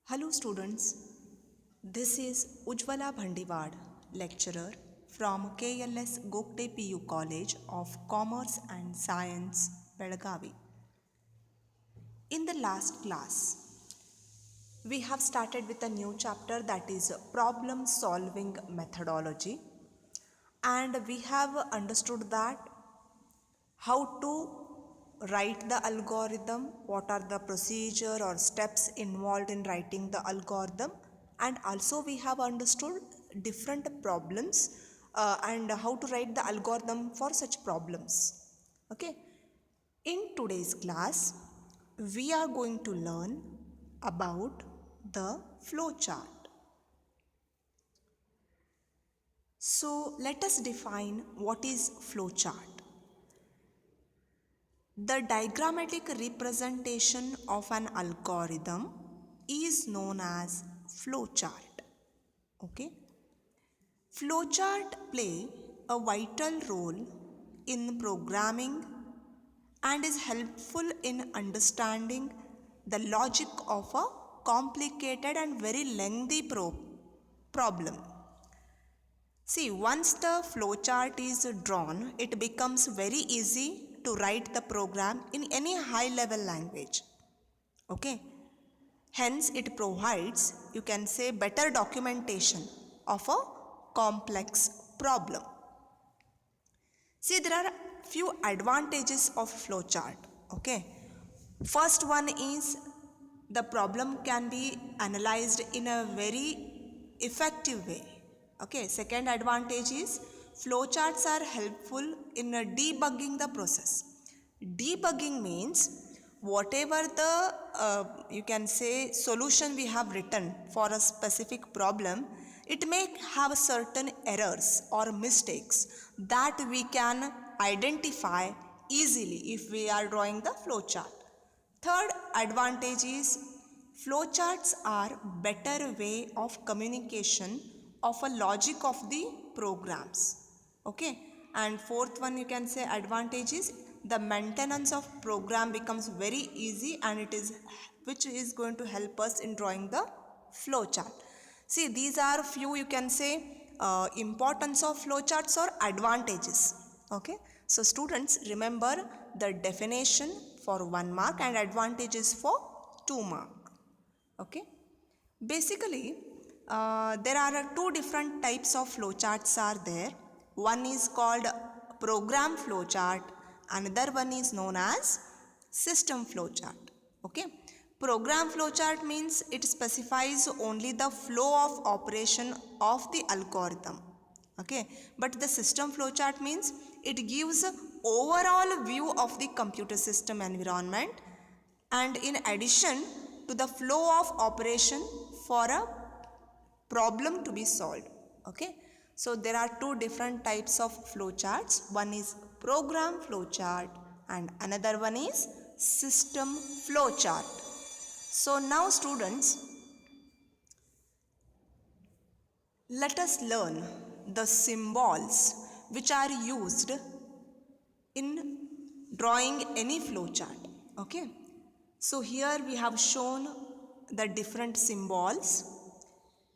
Hello students, this is Ujjwala Bhandiwad, lecturer from KLS Gokte PU College of Commerce and Science, Belagavi. In the last class, we have started with a new chapter that is problem solving methodology, and we have understood that how to write the algorithm, what are the procedure or steps involved in writing the algorithm, and also we have understood different problems and how to write the algorithm for such problems. Okay, in today's class we are going to learn about the flowchart. So let us define what is flowchart. The diagrammatic representation of an algorithm is known as flowchart. Okay? Flowchart play a vital role in programming and is helpful in understanding the logic of a complicated and very lengthy problem. See, once the flowchart is drawn, it becomes very easy to write the program in any high level language. Okay. Hence, it provides, you can say, better documentation of a complex problem. See, there are few advantages of flowchart. Okay. First one is the problem can be analyzed in a very effective way. Okay. Second advantage is flowcharts are helpful in debugging the process. Debugging means whatever the you can say solution we have written for a specific problem, it may have certain errors or mistakes that we can identify easily if we are drawing the flowchart. Third advantage is flowcharts are better way of communication of a logic of the programs. Okay. And fourth one you can say advantage is the maintenance of program becomes very easy and it is which is going to help us in drawing the flowchart. See, these are few you can say importance of flowcharts or advantages. Okay. So students remember the definition for 1 mark and advantages for 2 mark. Okay. Basically, there are two different types of flowcharts are there. One is called program flowchart, another one is known as system flowchart. Okay. Program flowchart means it specifies only the flow of operation of the algorithm. Okay. But the system flowchart means it gives overall view of the computer system environment and in addition to the flow of operation for a problem to be solved. Okay. So there are two different types of flowcharts. One is program flowchart and another one is system flowchart. So now students, let us learn the symbols which are used in drawing any flowchart. Okay. So here we have shown the different symbols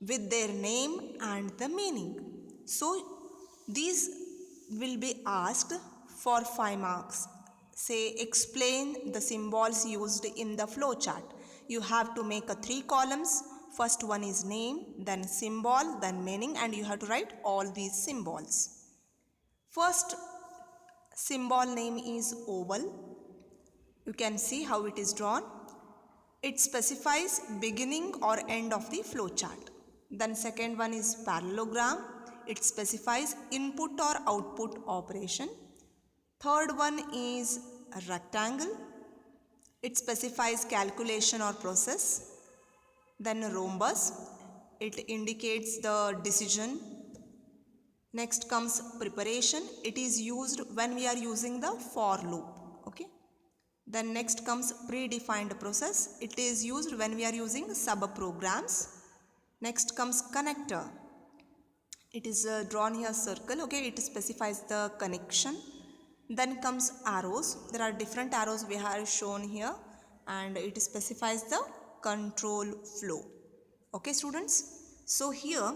with their name and the meaning. So these will be asked for 5 marks. Say explain the symbols used in the flowchart. You have to make a 3 columns. First one is name, then symbol, then meaning, and you have to write all these symbols. First symbol name is oval. You can see how it is drawn. It specifies beginning or end of the flowchart. Then second one is parallelogram. It specifies input or output operation. Third one is a rectangle. It specifies calculation or process. Then rhombus. It indicates the decision. Next comes preparation. It is used when we are using the for loop. Okay. Then next comes predefined process. It is used when we are using subprograms. Next comes connector. It is drawn here circle. Okay, it specifies the connection. Then comes arrows. There are different arrows we have shown here and it specifies the control flow. Okay students, so here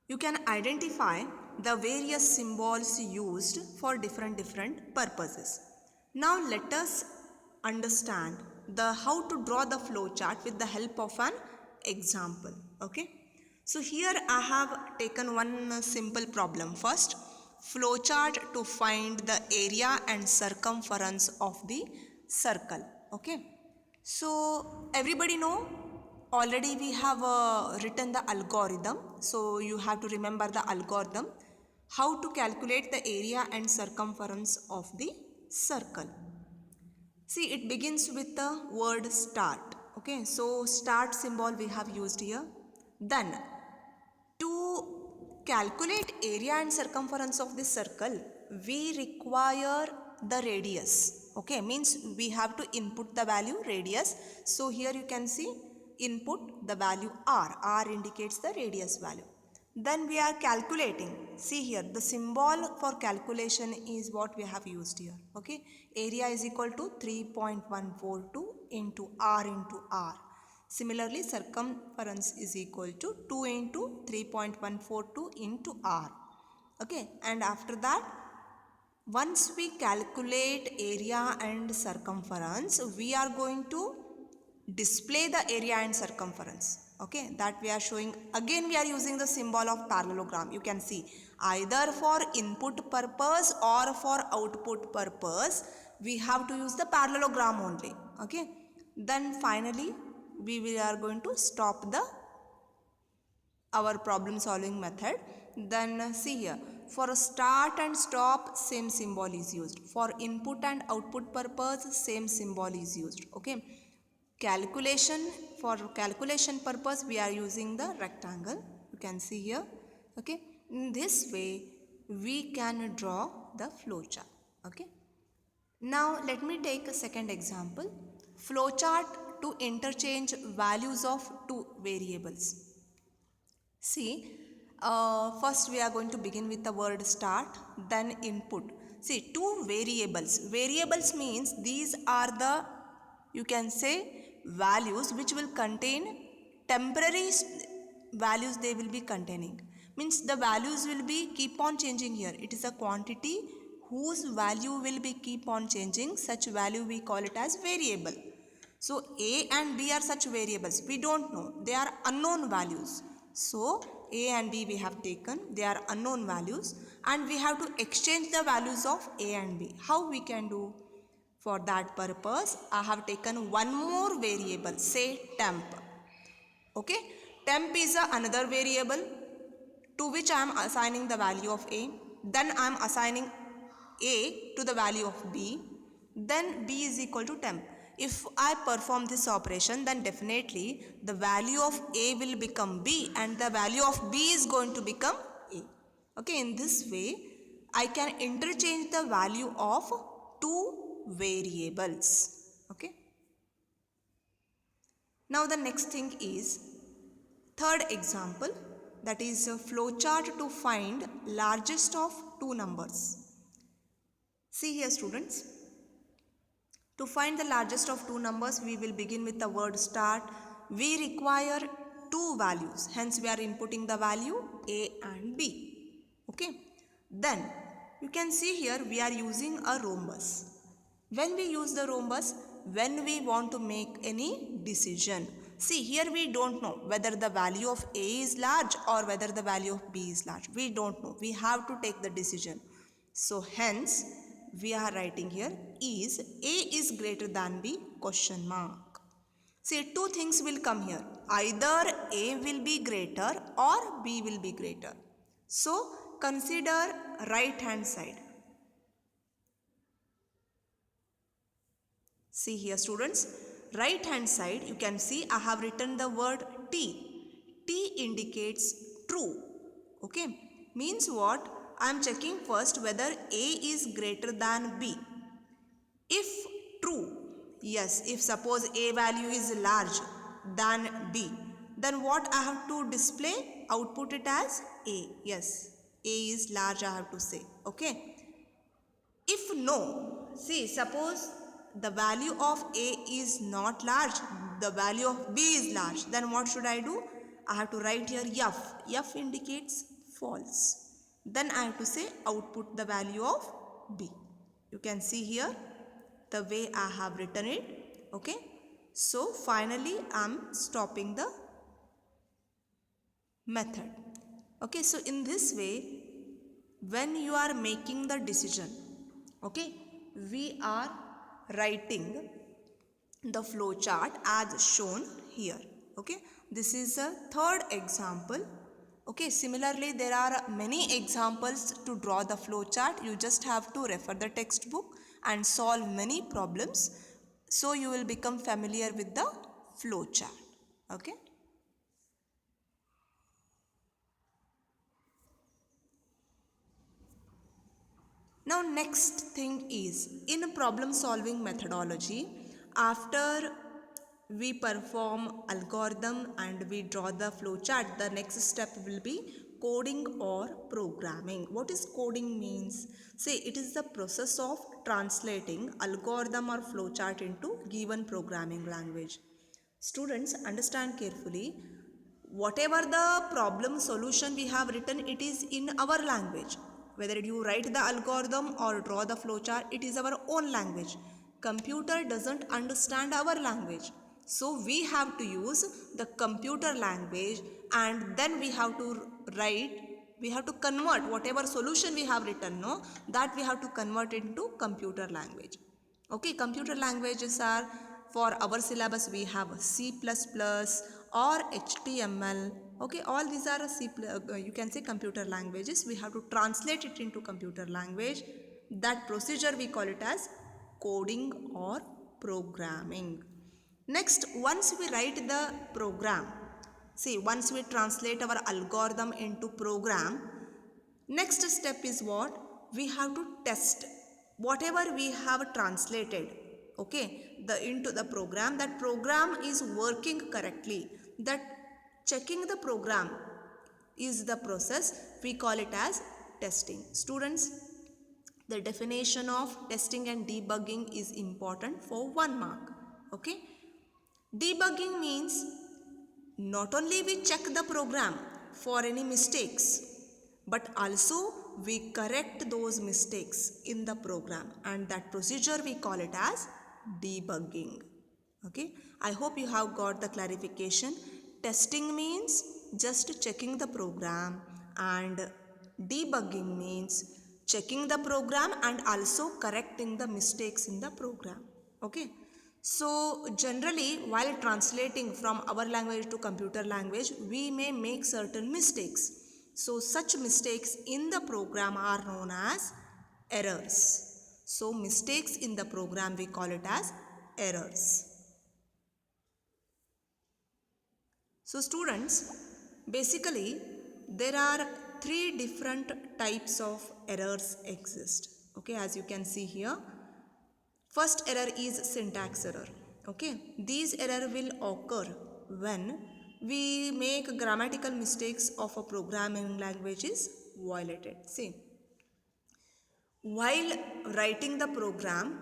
you can identify the various symbols used for different purposes. Now let us understand the how to draw the flow chart with the help of an example. Okay. So here I have taken one simple problem. First, flow chart to find the area and circumference of the circle. Okay. So everybody know already we have written the algorithm. So you have to remember the algorithm how to calculate the area and circumference of the circle. See, it begins with the word start. Okay, so start symbol we have used here. Then to calculate area and circumference of this circle, we require the radius. Okay, means we have to input the value radius. So here you can see input the value r. R indicates the radius value. Then we are calculating. See here, the symbol for calculation is what we have used here. Okay, area is equal to 3.142 into r. Similarly, circumference is equal to 2 into 3.142 into r. Okay, and after that, once we calculate area and circumference, we are going to display the area and circumference. Okay, that we are showing. Again, we are using the symbol of parallelogram. You can see either for input purpose or for output purpose, we have to use the parallelogram only. Okay, then finally we are going to stop the our problem solving method. Then see here, for start and stop same symbol is used. For input and output purpose same symbol is used. Okay, calculation, for calculation purpose we are using the rectangle. You can see here. Okay, in this way we can draw the flow chart. Okay, now let me take a second example. Flowchart to interchange values of two variables. See, first we are going to begin with the word start, then input. See, two variables. Variables means these are the, you can say, values which will contain temporary values they will be containing. Means the values will be keep on changing here. It is a quantity whose value will be keep on changing. Such value we call it as variable. So A and B are such variables. We don't know. They are unknown values. So A and B we have taken. They are unknown values. And we have to exchange the values of A and B. How we can do? For that purpose, I have taken one more variable. Say temp. Okay. Temp is another variable to which I am assigning the value of A. Then I am assigning A to the value of B. Then B is equal to temp. If I perform this operation, then definitely the value of A will become B and the value of B is going to become A. Okay, in this way, I can interchange the value of two variables. Okay. Now the next thing is third example, that is a flowchart to find largest of two numbers. See here students, to find the largest of two numbers, we will begin with the word start. We require two values, hence we are inputting the value A and B. Okay. Then you can see here we are using a rhombus. When we use the rhombus, when we want to make any decision. See here we don't know whether the value of A is large or whether the value of B is large. We don't know. We have to take the decision. So hence we are writing here is A is greater than B question mark. See, two things will come here. Either A will be greater or B will be greater. So consider right hand side. See here students, right hand side you can see I have written the word T. T indicates true. Okay, means what? I am checking first whether A is greater than B. If true, yes, if suppose A value is large than B, then what I have to display? Output it as A. Yes, A is large I have to say. Okay. If no, see suppose the value of A is not large, the value of B is large, then what should I do? I have to write here F. F indicates false. Then I have to say output the value of B. You can see here the way I have written it. Okay. So finally I am stopping the method. Okay. So in this way, when you are making the decision, okay, we are writing the flow chart as shown here. Okay, this is a third example. Okay, similarly there are many examples to draw the flow chart. You just have to refer the textbook and solve many problems, so you will become familiar with the flow chart. Okay. Now next thing is, in problem solving methodology, after we perform algorithm and we draw the flow chart, the next step will be coding or programming. What is coding means? Say it is the process of translating algorithm or flow chart into given programming language. Students, understand carefully. Whatever the problem solution we have written, it is in our language. Whether you write the algorithm or draw the flowchart, it is our own language. Computer doesn't understand our language. So we have to use the computer language, and then we have to write, we have to convert whatever solution we have written, no, that we have to convert into computer language. Okay, computer languages are, for our syllabus we have C++ or HTML. Okay, all these are you can say computer languages. We have to translate it into computer language. That procedure we call it as coding or programming. Next, once we write the program, see, once we translate our algorithm into program, next step is what? We have to test whatever we have translated, okay, into the program, that program is working correctly. That checking the program is the process, we call it as testing. Students, the definition of testing and debugging is important for 1 mark. Okay, debugging means not only we check the program for any mistakes, but also we correct those mistakes in the program, and that procedure we call it as debugging. Okay, I hope you have got the clarification. Testing means just checking the program, and debugging means checking the program and also correcting the mistakes in the program. Okay. So generally, while translating from our language to computer language, we may make certain mistakes. So such mistakes in the program are known as errors. So mistakes in the program, we call it as errors. So students, basically there are 3 different types of errors exist. Okay, as you can see here. First error is syntax error. Okay, these error will occur when we make grammatical mistakes of a programming language is violated. See, while writing the program,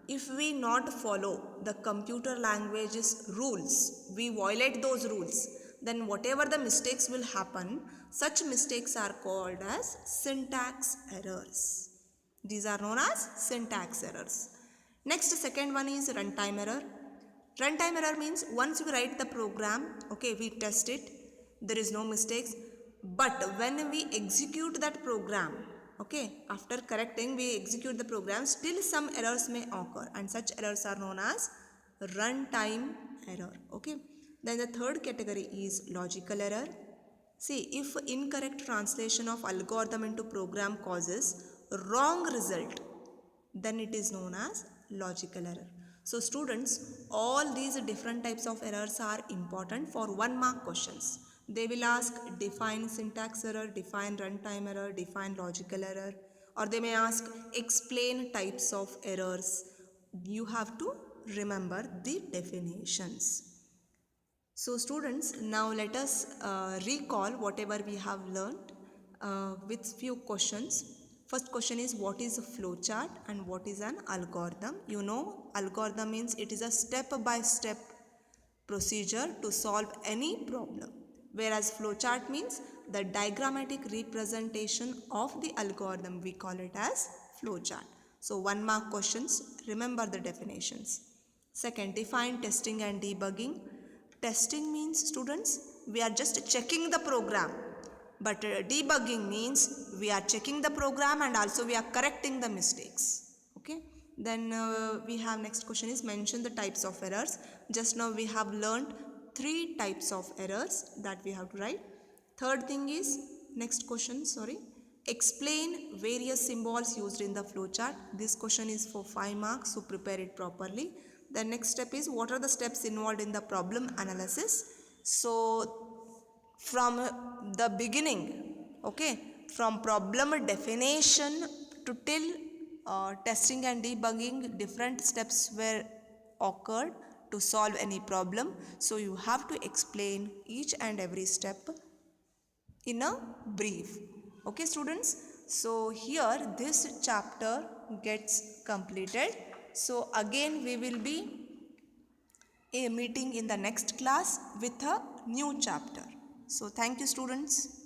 if we not follow the computer language's rules, we violate those rules, then whatever the mistakes will happen, such mistakes are called as syntax errors. These are known as syntax errors. Next, second one is runtime error. Runtime error means once we write the program, okay, we test it, there is no mistakes. But when we execute that program, okay, after correcting, we execute the program, still some errors may occur, and such errors are known as runtime error. Okay. Then the third category is logical error. See, if incorrect translation of algorithm into program causes wrong result, then it is known as logical error. So students, all these different types of errors are important for 1 mark questions. They will ask define syntax error, define runtime error, define logical error, or they may ask explain types of errors. You have to remember the definitions. So students, now let us recall whatever we have learned with few questions. First question is, what is a flowchart and what is an algorithm? You know, algorithm means it is a step-by-step procedure to solve any problem, whereas flowchart means the diagrammatic representation of the algorithm. We call it as flowchart. So 1 mark questions, remember the definitions. Second, define testing and debugging. Testing means, students, we are just checking the program, but debugging means we are checking the program and also we are correcting the mistakes. Okay, then we have next question is, mention the types of errors. Just now we have learned 3 types of errors that we have to write. Third thing is, next question, sorry, explain various symbols used in the flowchart. This question is for 5 marks, so prepare it properly. The next step is, what are the steps involved in the problem analysis? So from the beginning, okay, from problem definition to till testing and debugging, different steps were occurred to solve any problem. So you have to explain each and every step in a brief. Okay, students, so here this chapter gets completed. So again we will be a meeting in the next class with a new chapter. So thank you, students.